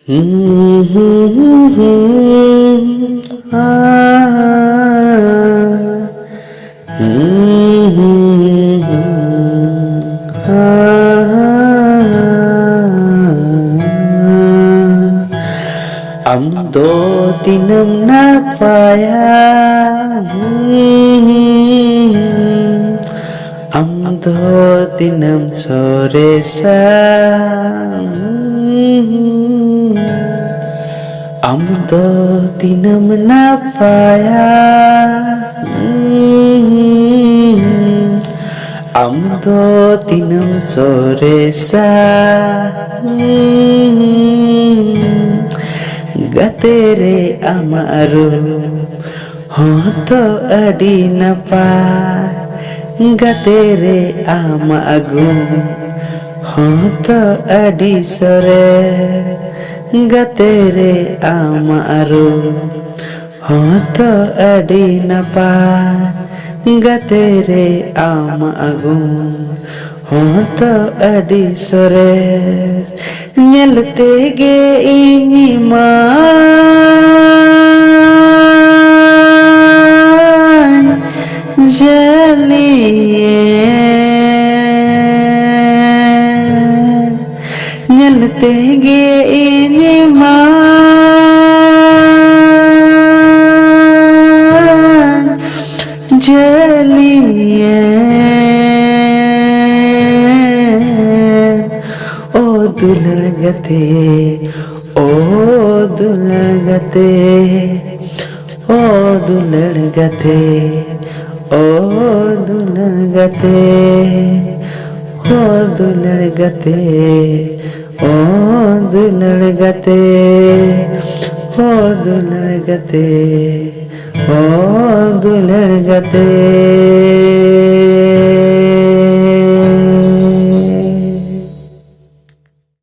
Amdo tinam na paya, amdo tinam sore sa, amdo tinam na paya, amdo tinam sore sa. गतेरे अमारो हो तो अड़ी न पाए गतेरे आमागु हो तो अड़ी सरे गतेरे आमारो हो तो अड़ी न पाए गतेरे आमागु हो तो अड़ी सरे Nyelete ge iman jaliye Nyelete ge iman jaliye दुलगते ओ दुलगते ओ दुलगते ओ दुलगते ओ दुलगते ओ दुलगते ओ दुलगते ओ दुलगते